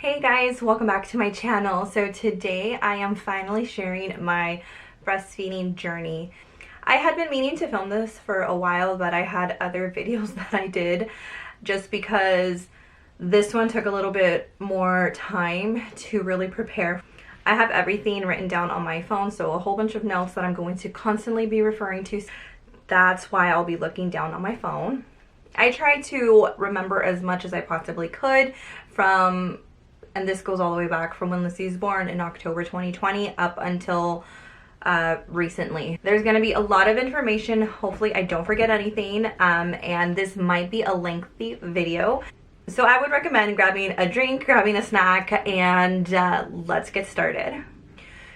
Hey guys, welcome back to my channel. So today I am finally sharing my breastfeeding journey. I had been meaning to film this for a while, but I had other videos that I did just because this one took a little bit more time to really prepare. I have everything written down on my phone, so a whole bunch of notes that I'm going to constantly be referring to. That's why I'll be looking down on my phone. I tried to remember as much as I possibly could from, and this goes all the way back from when Lucy was born in October 2020 up until recently. There's going to be a lot of information. Hopefully I don't forget anything, and this might be a lengthy video. So I would recommend grabbing a drink, grabbing a snack, and let's get started.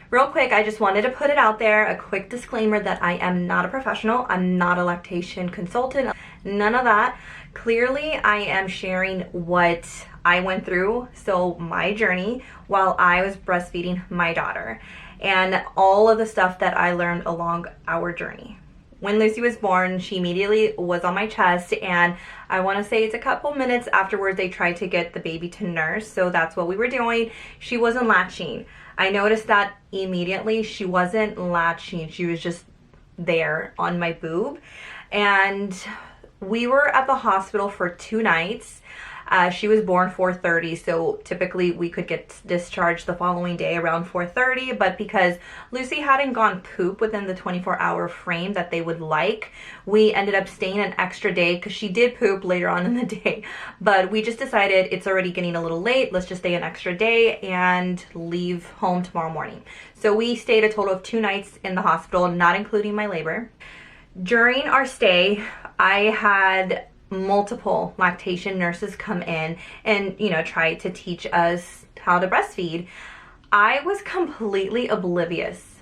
Real quick, I just wanted to put it out there, a quick disclaimer that I am not a professional. I'm not a lactation consultant, none of that. Clearly, I am sharing what I went through, so my journey while I was breastfeeding my daughter and all of the stuff that I learned along our journey. When Lucy was born, she immediately was on my chest, and I want to say it's a couple minutes afterwards they tried to get the baby to nurse, so that's what we were doing. She wasn't latching. I noticed that immediately. She wasn't latching. She was just there on my boob. And we were at the hospital for 2 nights. She was born 4:30, so typically we could get discharged the following day around 4:30, but because Lucy hadn't gone poop within the 24-hour frame that they would like, we ended up staying an extra day because she did poop later on in the day. But we just decided it's already getting a little late, let's just stay an extra day and leave home tomorrow morning. So we stayed a total of 2 nights in the hospital, not including my labor. During our stay, I had multiple lactation nurses come in and try to teach us how to breastfeed. I was completely oblivious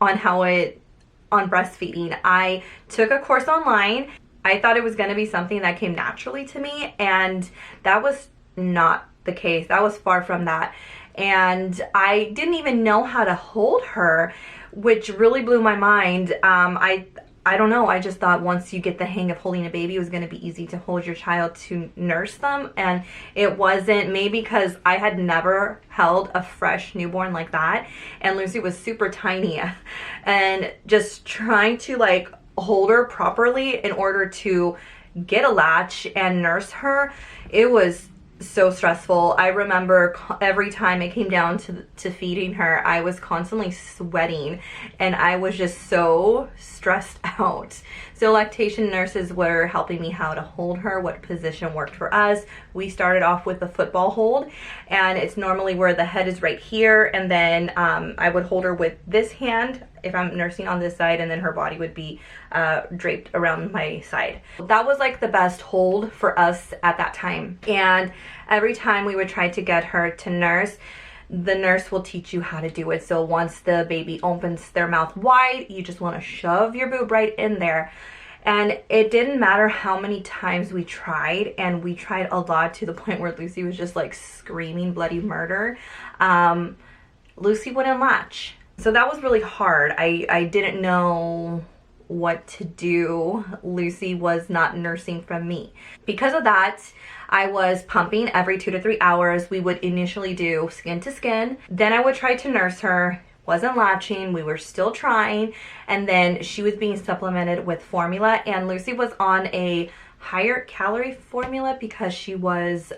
on breastfeeding. I took a course online. I thought it was going to be something that came naturally to me, and that was not the case. That was far from that. And I didn't even know how to hold her, which really blew my mind. I don't know, I just thought once you get the hang of holding a baby, it was going to be easy to hold your child to nurse them, and it wasn't. Maybe because I had never held a fresh newborn like that, and Lucy was super tiny, and just trying to like hold her properly in order to get a latch and nurse her, it was so stressful. I remember every time it came down to feeding her, I was constantly sweating and I was just so stressed out. So lactation nurses were helping me how to hold her, what position worked for us. We started off with the football hold, and it's normally where the head is right here, and then I would hold her with this hand if I'm nursing on this side, and then her body would be draped around my side. That was like the best hold for us at that time. And every time we would try to get her to nurse, the nurse will teach you how to do it. So once the baby opens their mouth wide, you just want to shove your boob right in there. And it didn't matter how many times we tried, and we tried a lot to the point where Lucy was just like screaming bloody murder. Lucy wouldn't latch. So that was really hard. I didn't know what to do. Lucy was not nursing from me. Because of that, I was pumping every 2 to 3 hours. We would initially do skin to skin. Then I would try to nurse her. Wasn't latching. We were still trying. And then she was being supplemented with formula. And Lucy was on a higher calorie formula because she was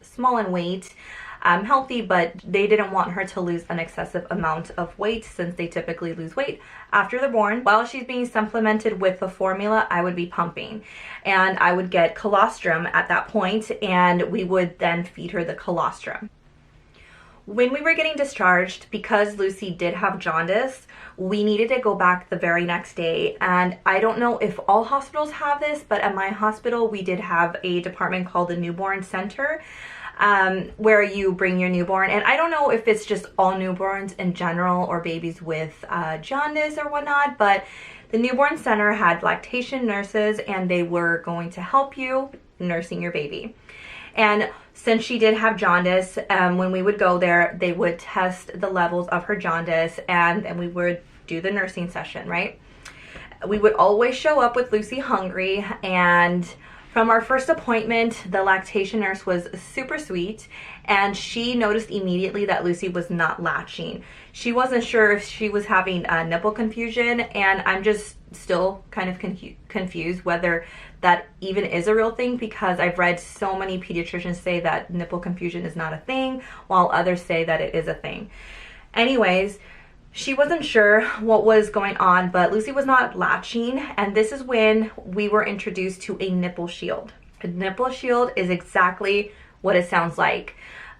small in weight. Healthy, but they didn't want her to lose an excessive amount of weight since they typically lose weight after they're born. While she's being supplemented with the formula, I would be pumping, and I would get colostrum at that point, and we would then feed her the colostrum. When we were getting discharged, because Lucy did have jaundice, we needed to go back the very next day. And I don't know if all hospitals have this, but at my hospital we did have a department called the newborn center, where you bring your newborn. And I don't know if it's just all newborns in general or babies with jaundice or whatnot, but the newborn center had lactation nurses, and they were going to help you nursing your baby. And since she did have jaundice, when we would go there, they would test the levels of her jaundice, and then we would do the nursing session, right? We would always show up with Lucy hungry, and From our first appointment, the lactation nurse was super sweet, and she noticed immediately that Lucy was not latching. She wasn't sure if she was having nipple confusion, and I'm just still kind of confused whether that even is a real thing, because I've read so many pediatricians say that nipple confusion is not a thing, while others say that it is a thing. Anyways, she wasn't sure what was going on, but Lucy was not latching, and this is when we were introduced to a nipple shield. A nipple shield is exactly what it sounds like.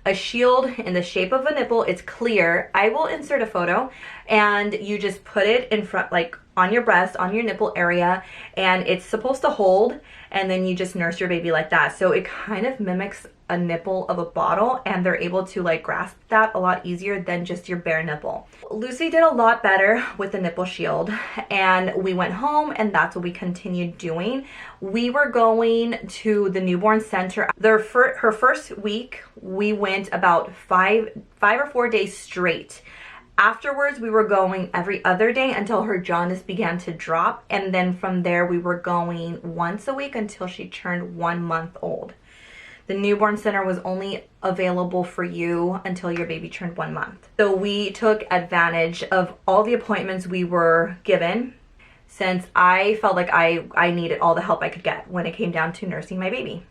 A shield in the shape of a nipple. It's clear. I will insert a photo, and you just put it in front, like on your breast, on your nipple area, and it's supposed to hold, and then you just nurse your baby like that. So it kind of mimics a nipple of a bottle, and they're able to like grasp that a lot easier than just your bare nipple. Lucy did a lot better with the nipple shield, and we went home, and that's what we continued doing. We were going to the newborn center. Her first week, we went about five or 4 days straight. Afterwards, we were going every other day until her jaundice began to drop, and then from there we were going once a week until she turned 1 month old. The newborn center was only available for you until your baby turned 1 month. So we took advantage of all the appointments we were given, since I felt like I needed all the help I could get when it came down to nursing my baby.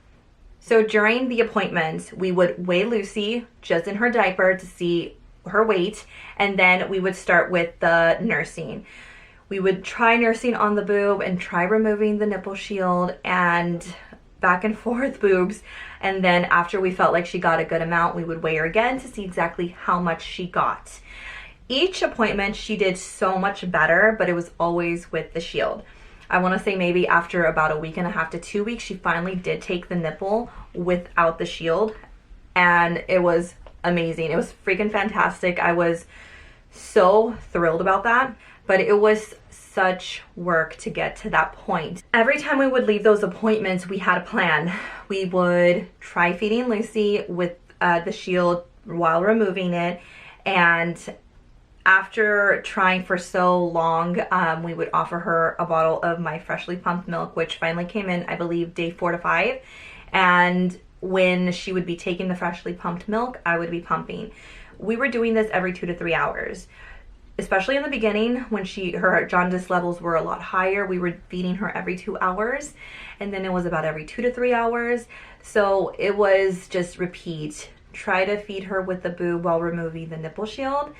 So during the appointments, we would weigh Lucy just in her diaper to see her weight, and then we would start with the nursing. We would try nursing on the boob and try removing the nipple shield and back and forth boobs, and then after we felt like she got a good amount, we would weigh her again to see exactly how much she got. Each appointment she did so much better, but it was always with the shield. I want to say maybe after about a week and a half to 2 weeks, she finally did take the nipple without the shield, and it was amazing. It was freaking fantastic. I was so thrilled about that, but it was such work to get to that point. Every time we would leave those appointments, we had a plan. We would try feeding Lucy with the shield while removing it, and after trying for so long, we would offer her a bottle of my freshly pumped milk, which finally came in, I believe, day 4 to 5, and when she would be taking the freshly pumped milk, I would be pumping. We were doing this every 2 to 3 hours. Especially in the beginning when her jaundice levels were a lot higher, we were feeding her every 2 hours, and then it was about every 2 to 3 hours. So it was just repeat. Try to feed her with the boob while removing the nipple shield,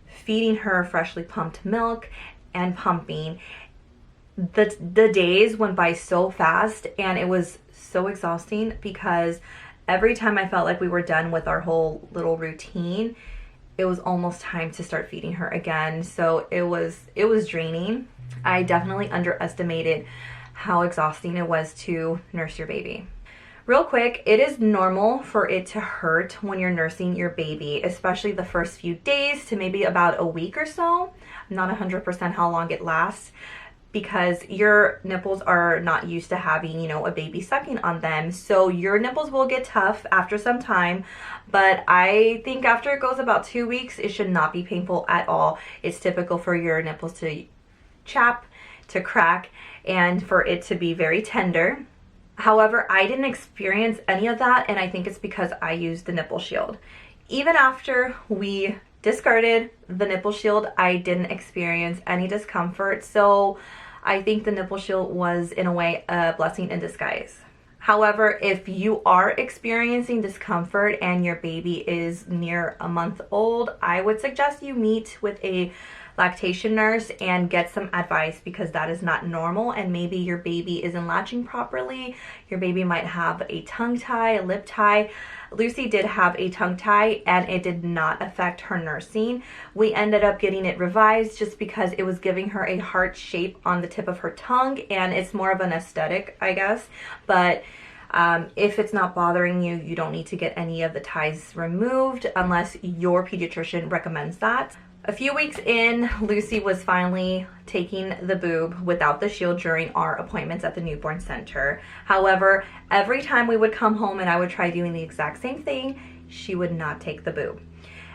feeding her freshly pumped milk, and pumping. The days went by so fast, and it was so exhausting because every time I felt like we were done with our whole little routine, it was almost time to start feeding her again. So it was draining. I definitely underestimated how exhausting it was to nurse your baby. Real quick, it is normal for it to hurt when you're nursing your baby, especially the first few days to maybe about a week or so. I'm not 100% how long it lasts, because your nipples are not used to having, you know, a baby sucking on them. So your nipples will get tough after some time, but I think after it goes about 2 weeks, it should not be painful at all. It's typical for your nipples to chap, to crack, and for it to be very tender. However, I didn't experience any of that, and I think it's because I used the nipple shield. Even after we discarded the nipple shield, I didn't experience any discomfort, so I think the nipple shield was in a way a blessing in disguise. However, if you are experiencing discomfort and your baby is near a month old, I would suggest you meet with a lactation nurse and get some advice, because that is not normal, and maybe your baby isn't latching properly. Your baby might have a tongue tie, a lip tie. Lucy did have a tongue tie, and it did not affect her nursing. We ended up getting it revised just because it was giving her a heart shape on the tip of her tongue, and it's more of an aesthetic, I guess. But if it's not bothering you, you don't need to get any of the ties removed unless your pediatrician recommends that. A few weeks in, Lucy was finally taking the boob without the shield during our appointments at the newborn center. However, every time we would come home and I would try doing the exact same thing, she would not take the boob.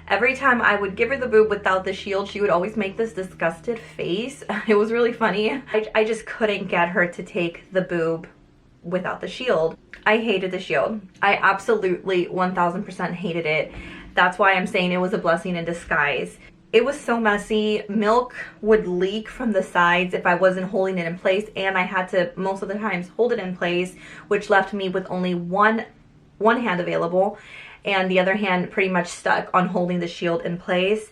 Every time I would give her the boob without the shield, she would always make this disgusted face. It was really funny. I just couldn't get her to take the boob without the shield. I hated the shield. I absolutely 1000% hated it. That's why I'm saying it was a blessing in disguise. It was so messy. Milk would leak from the sides if I wasn't holding it in place, and I had to most of the times hold it in place, which left me with only one hand available and the other hand pretty much stuck on holding the shield in place.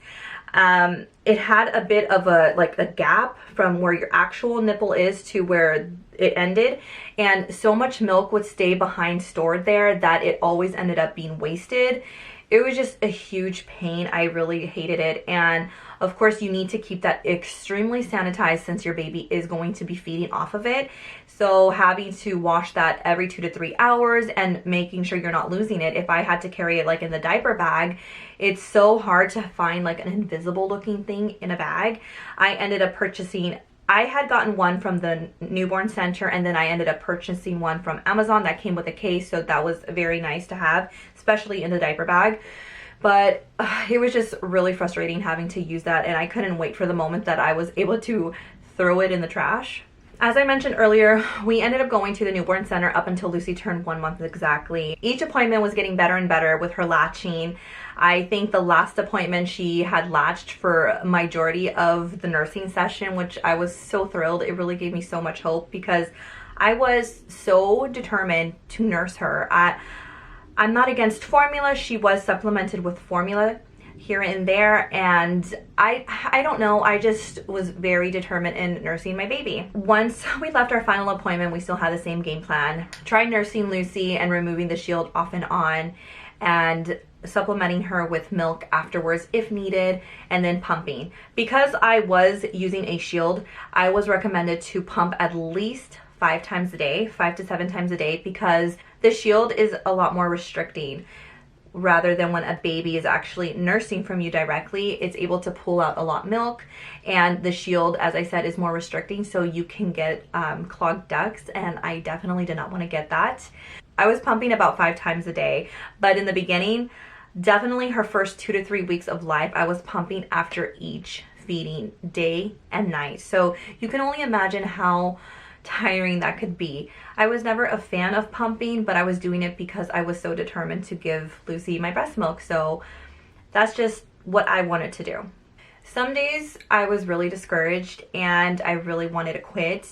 It had a bit of a gap from where your actual nipple is to where it ended, and so much milk would stay behind stored there that it always ended up being wasted. It was just a huge pain. I really hated it. And of course you need to keep that extremely sanitized since your baby is going to be feeding off of it. So having to wash that every 2 to 3 hours and making sure you're not losing it. If I had to carry it like in the diaper bag, it's so hard to find like an invisible looking thing in a bag. I ended up purchasing, I had gotten one from the newborn center, and then I ended up purchasing one from Amazon that came with a case, so that was very nice to have, especially in the diaper bag. But it was just really frustrating having to use that, and I couldn't wait for the moment that I was able to throw it in the trash. As I mentioned earlier, we ended up going to the newborn center up until Lucy turned 1 month exactly. Each appointment was getting better and better with her latching. I think the last appointment she had latched for majority of the nursing session, which I was so thrilled. It really gave me so much hope because I was so determined to nurse her. I'm not against formula. She was supplemented with formula here and there, and I don't know, I just was very determined in nursing my baby. Once we left our final appointment, we still had the same game plan. Try nursing Lucy and removing the shield off and on, and supplementing her with milk afterwards if needed, and then pumping. Because I was using a shield, I was recommended to pump at least 5 times a day, 5 to 7 times a day, because the shield is a lot more restricting. Rather than when a baby is actually nursing from you directly, it's able to pull out a lot of milk, and the shield, as I said, is more restricting, so you can get clogged ducts, and I definitely did not want to get that. I was pumping about 5 times a day, but in the beginning, definitely her first 2 to 3 weeks of life, I was pumping after each feeding, day and night. So you can only imagine how tiring that could be. I was never a fan of pumping, but I was doing it because I was so determined to give Lucy my breast milk. So that's just what I wanted to do. Some days I was really discouraged and I really wanted to quit.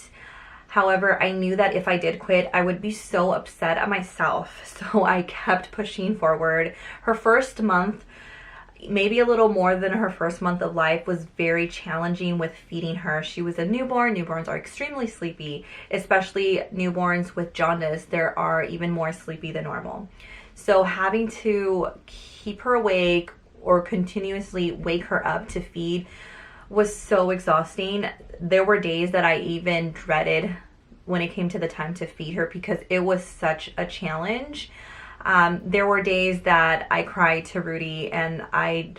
However, I knew that if I did quit, I would be so upset at myself. So I kept pushing forward. Her first month, maybe a little more than her first month of life, was very challenging with feeding her. She was a newborn. Newborns are extremely sleepy, especially newborns with jaundice. They are even more sleepy than normal. So having to keep her awake or continuously wake her up to feed was so exhausting. There were days that I even dreaded when it came to the time to feed her because it was such a challenge. There were days that I cried to Rudy, and I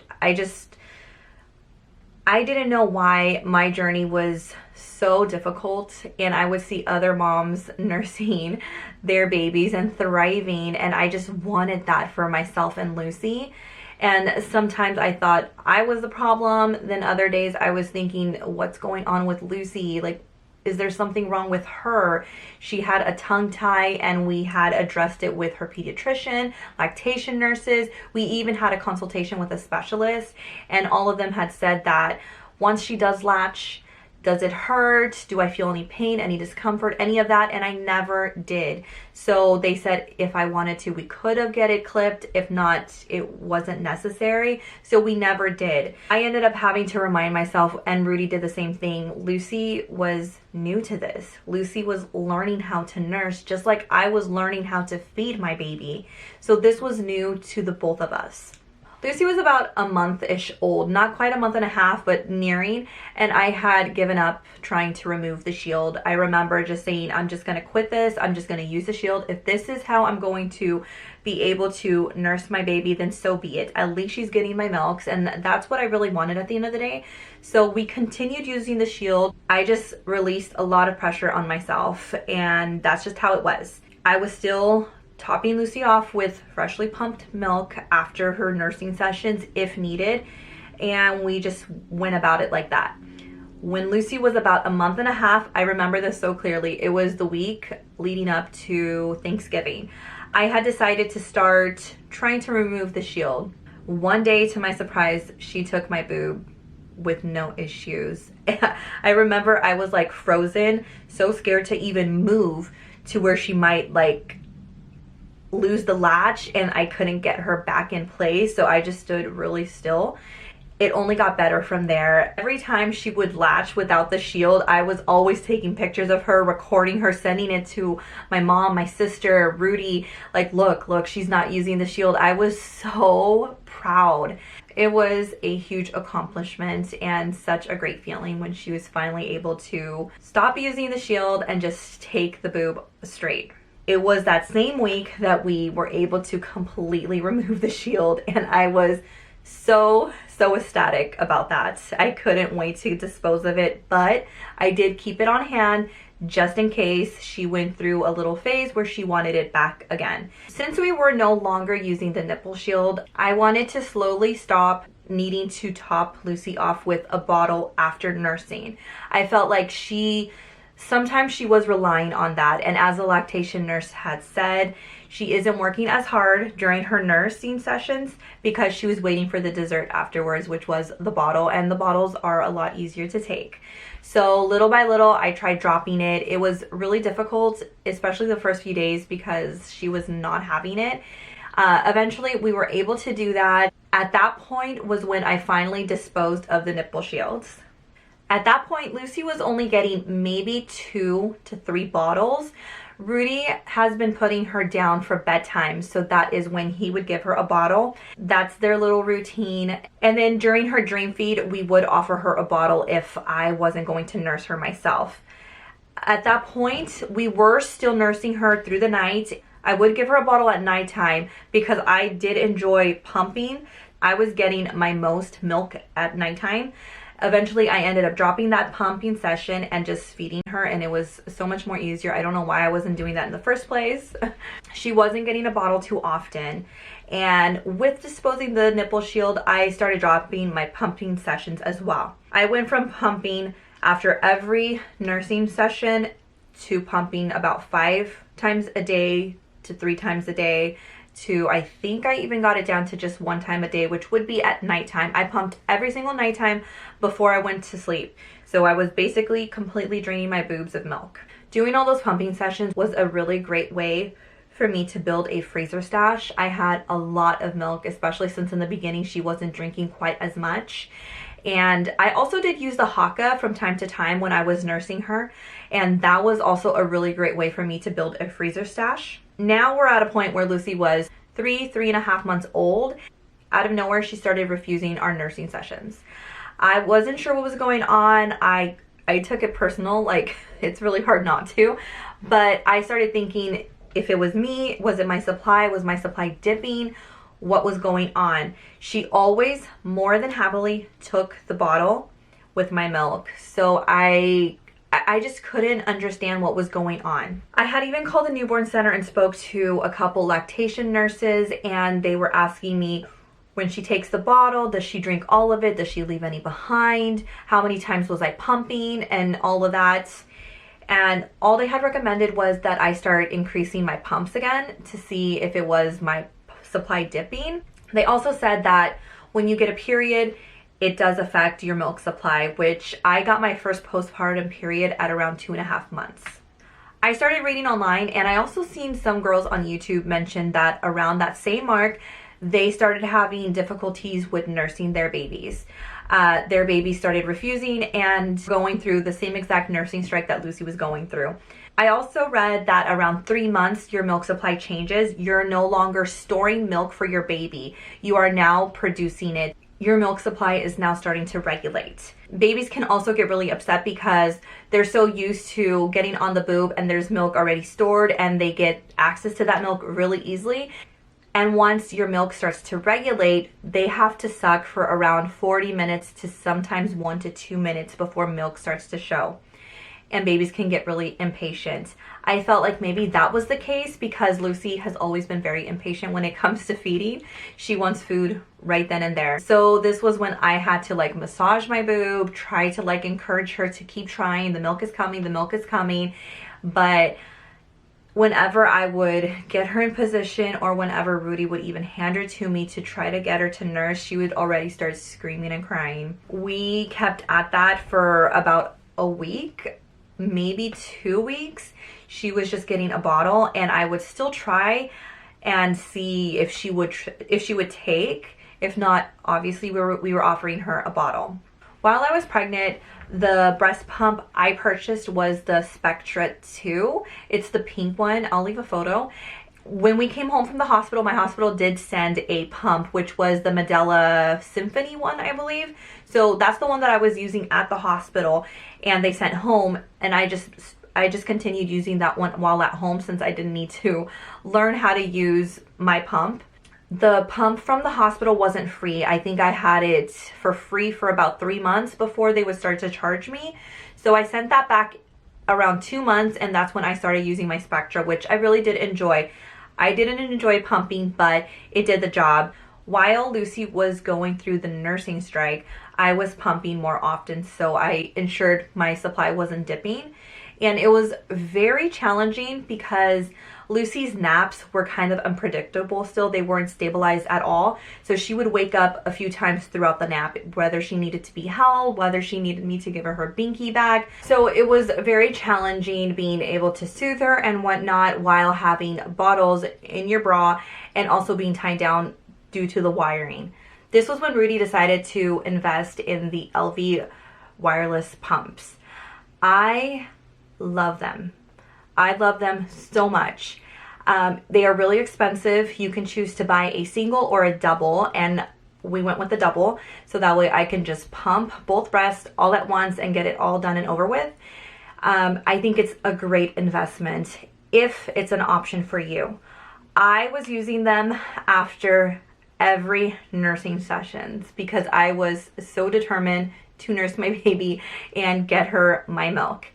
didn't know why my journey was so difficult, and I would see other moms nursing their babies and thriving, and I just wanted that for myself and Lucy. And sometimes I thought I was the problem. Then other days I was thinking, what's going on with Lucy? Like, is there something wrong with her? She had a tongue tie, and we had addressed it with her pediatrician, lactation nurses. We even had a consultation with a specialist, and all of them had said that once she does latch, does it hurt? Do I feel any pain, any discomfort, any of that? And I never did. So they said if I wanted to, we could have get it clipped. If not, it wasn't necessary. So we never did. I ended up having to remind myself, and Rudy did the same thing. Lucy was new to this. Lucy was learning how to nurse just like I was learning how to feed my baby. So this was new to the both of us. Lucy was about a month-ish old, not quite a month and a half, but nearing, and I had given up trying to remove the shield. I remember just saying, I'm just going to quit this. I'm just going to use the shield. If this is how I'm going to be able to nurse my baby, then so be it. At least she's getting my milks, and that's what I really wanted at the end of the day. So we continued using the shield. I just released a lot of pressure on myself, and that's just how it was. I was still topping Lucy off with freshly pumped milk after her nursing sessions if needed, and we just went about it like that. When Lucy was about a month and a half, I remember this so clearly. It was the week leading up to Thanksgiving. I had decided to start trying to remove the shield. One day, to my surprise, she took my boob with no issues. I remember I was like frozen, so scared to even move to where she might like lose the latch, and I couldn't get her back in place, so I just stood really still. It only got better from there. Every time she would latch without the shield, I was always taking pictures of her, recording her, sending it to my mom, my sister, Rudy, like, look, she's not using the shield. I was so proud. It was a huge accomplishment and such a great feeling when she was finally able to stop using the shield and just take the boob straight. It was that same week that we were able to completely remove the shield, and I was so ecstatic about that. I couldn't wait to dispose of it, but I did keep it on hand just in case she went through a little phase where she wanted it back again. Since we were no longer using the nipple shield, I wanted to slowly stop needing to top Lucy off with a bottle after nursing. I felt like sometimes she was relying on that, and as a lactation nurse had said, she isn't working as hard during her nursing sessions because she was waiting for the dessert afterwards, which was the bottle, and the bottles are a lot easier to take. So little by little, I tried dropping it. It was really difficult, especially the first few days because she was not having it. Eventually, we were able to do that. At that point was when I finally disposed of the nipple shields. At that point, Lucy was only getting maybe 2 to 3 bottles. Rudy has been putting her down for bedtime, so that is when he would give her a bottle. That's their little routine. And then during her dream feed, we would offer her a bottle if I wasn't going to nurse her myself. At that point, we were still nursing her through the night. I would give her a bottle at nighttime because I did enjoy pumping. I was getting my most milk at nighttime. Eventually, I ended up dropping that pumping session and just feeding her, and it was so much more easier. I don't know why I wasn't doing that in the first place. She wasn't getting a bottle too often. And with disposing the nipple shield, I started dropping my pumping sessions as well. I went from pumping after every nursing session to pumping about 5 times a day to 3 times a day to, I think I even got it down to just 1 time a day, which would be at nighttime. I pumped every single nighttime before I went to sleep. So I was basically completely draining my boobs of milk. Doing all those pumping sessions was a really great way for me to build a freezer stash. I had a lot of milk, especially since in the beginning she wasn't drinking quite as much. And I also did use the Haka from time to time when I was nursing her, and that was also a really great way for me to build a freezer stash. Now we're at a point where Lucy was 3.5 months old. Out of nowhere, she started refusing our nursing sessions. I wasn't sure what was going on. I took it personal, like it's really hard not to, but I started thinking if it was me, was it my supply? Was my supply dipping? What was going on? She always more than happily took the bottle with my milk. So I just couldn't understand what was going on. I had even called the newborn center and spoke to a couple lactation nurses, and they were asking me, when she takes the bottle, does she drink all of it? Does she leave any behind? How many times was I pumping and all of that? And all they had recommended was that I start increasing my pumps again to see if it was my supply dipping. They also said that when you get a period, it does affect your milk supply, which I got my first postpartum period at around 2.5 months. I started reading online, and I also seen some girls on YouTube mention that around that same mark, they started having difficulties with nursing their babies. Their babies started refusing and going through the same exact nursing strike that Lucy was going through. I also read that around 3 months, your milk supply changes. You're no longer storing milk for your baby. You are now producing it. Your milk supply is now starting to regulate. Babies can also get really upset because they're so used to getting on the boob and there's milk already stored, and they get access to that milk really easily. And once your milk starts to regulate, they have to suck for around 40 minutes to sometimes 1 to 2 minutes before milk starts to show. and babies can get really impatient. I felt like maybe that was the case because Lucy has always been very impatient when it comes to feeding. She wants food right then and there. So this was when I had to like massage my boob, try to like encourage her to keep trying. The milk is coming, the milk is coming. But whenever I would get her in position, or whenever Rudy would even hand her to me to try to get her to nurse, she would already start screaming and crying. We kept at that for about a week, maybe 2 weeks. She was just getting a bottle, and I would still try and see if she would take. If not, obviously we were offering her a bottle. While I was pregnant, the breast pump I purchased was the Spectra 2. It's the pink one. I'll leave a photo. When we came home from the hospital, my hospital did send a pump, which was the Medela Symphony one, I believe. So that's the one that I was using at the hospital, and they sent home, and I just continued using that one while at home since I didn't need to learn how to use my pump. The pump from the hospital wasn't free. I think I had it for free for about 3 months before they would start to charge me. So I sent that back around 2 months, and that's when I started using my Spectra, which I really did enjoy. I didn't enjoy pumping, but it did the job. While Lucy was going through the nursing strike, I was pumping more often, so I ensured my supply wasn't dipping. And it was very challenging because Lucy's naps were kind of unpredictable still. They weren't stabilized at all. So she would wake up a few times throughout the nap, whether she needed to be held, whether she needed me to give her binky bag. So it was very challenging being able to soothe her and whatnot while having bottles in your bra and also being tied down due to the wiring. This was when Rudy decided to invest in the LV wireless pumps. I love them. I love them so much. They are really expensive. You can choose to buy a single or a double, and we went with the double, so that way I can just pump both breasts all at once and get it all done and over with. I think it's a great investment if it's an option for you. I was using them after every nursing sessions because I was so determined to nurse my baby and get her my milk.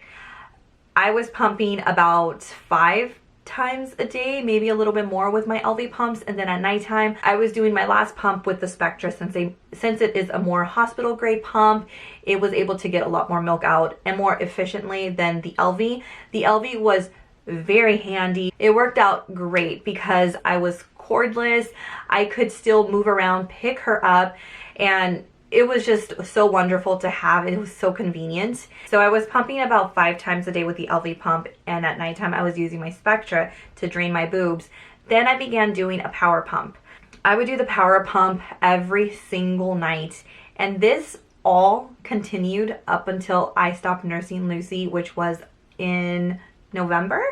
I was pumping about 5 times a day, maybe a little bit more with my LV pumps, and then at nighttime I was doing my last pump with the Spectra since it is a more hospital grade pump. It was able to get a lot more milk out and more efficiently than the LV. The LV was very handy. It worked out great because I was cordless. I could still move around, pick her up, and it was just so wonderful to have. It was so convenient. So I was pumping about 5 times a day with the LV pump, and at nighttime I was using my Spectra to drain my boobs. Then I began doing a power pump. I would do the power pump every single night, and this all continued up until I stopped nursing Lucy, which was in November.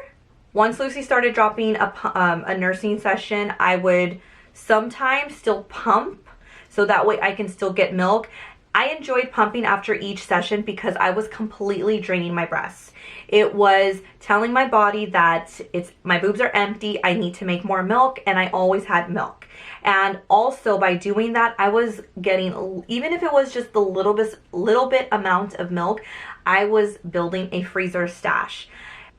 Once Lucy started dropping a nursing session, I would sometimes still pump so that way I can still get milk. I enjoyed pumping after each session because I was completely draining my breasts. It was telling my body that my boobs are empty, I need to make more milk, and I always had milk. And also by doing that, I was getting, even if it was just the little bit amount of milk, I was building a freezer stash.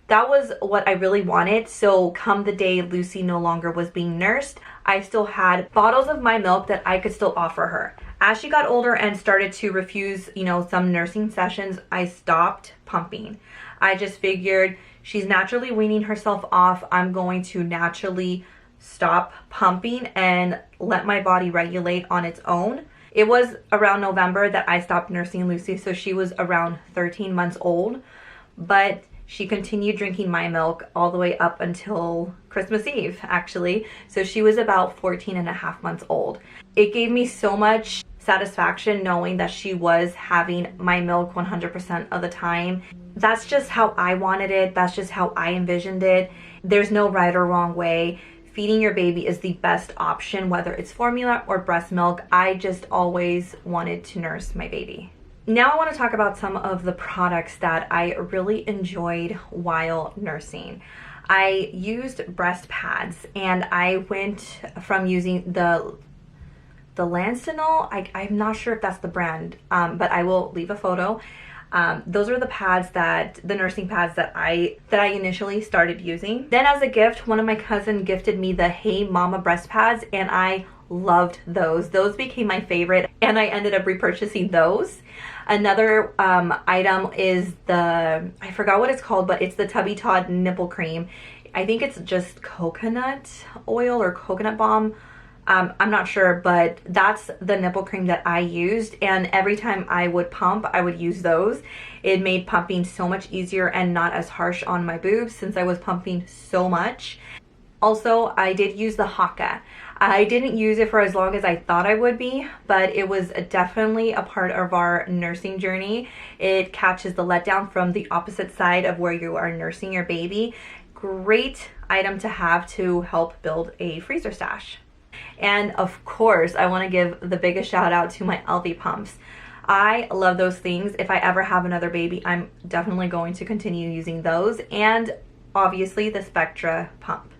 That was what I really wanted. So come the day Lucy no longer was being nursed, I still had bottles of my milk that I could still offer her. As she got older and started to refuse, some nursing sessions, I stopped pumping. I just figured she's naturally weaning herself off. I'm going to naturally stop pumping and let my body regulate on its own. It was around November that I stopped nursing Lucy, so she was around 13 months old. But she continued drinking my milk all the way up until Christmas Eve, actually. So she was about 14 and a half months old. It gave me so much satisfaction knowing that she was having my milk 100% of the time. That's just how I wanted it. That's just how I envisioned it. There's no right or wrong way. Feeding your baby is the best option, whether it's formula or breast milk. I just always wanted to nurse my baby. Now I want to talk about some of the products that I really enjoyed while nursing. I used breast pads, and I went from using the Lancinol. I'm not sure if that's the brand, but I will leave a photo. Those were the pads the nursing pads that I initially started using. Then as a gift, one of my cousins gifted me the Hey Mama breast pads, and I loved those. Those became my favorite, and I ended up repurchasing those. Another item is I forgot what it's called, but it's the Tubby Todd nipple cream. I think it's just coconut oil or coconut balm. I'm not sure, but that's the nipple cream that I used, and every time I would pump, I would use those. It made pumping so much easier and not as harsh on my boobs since I was pumping so much. Also, I did use the Haka. I didn't use it for as long as I thought I would be, but it was definitely a part of our nursing journey. It catches the letdown from the opposite side of where you are nursing your baby. Great item to have to help build a freezer stash. And of course, I want to give the biggest shout out to my LV pumps. I love those things. If I ever have another baby, I'm definitely going to continue using those, and obviously the Spectra pump.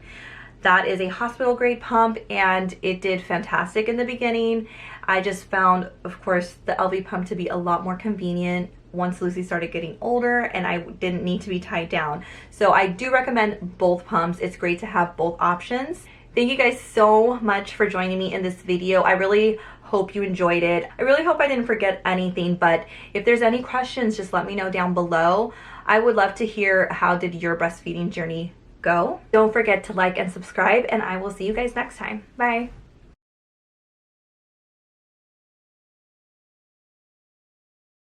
That is a hospital grade pump, and it did fantastic in the beginning. I just found, of course, the LV pump to be a lot more convenient once Lucy started getting older and I didn't need to be tied down. So I do recommend both pumps. It's great to have both options. Thank you guys so much for joining me in this video. I really hope you enjoyed it. I really hope I didn't forget anything, but if there's any questions, just let me know down below. I would love to hear, how did your breastfeeding journey go? Don't forget to like and subscribe, and I will see you guys next time. Bye.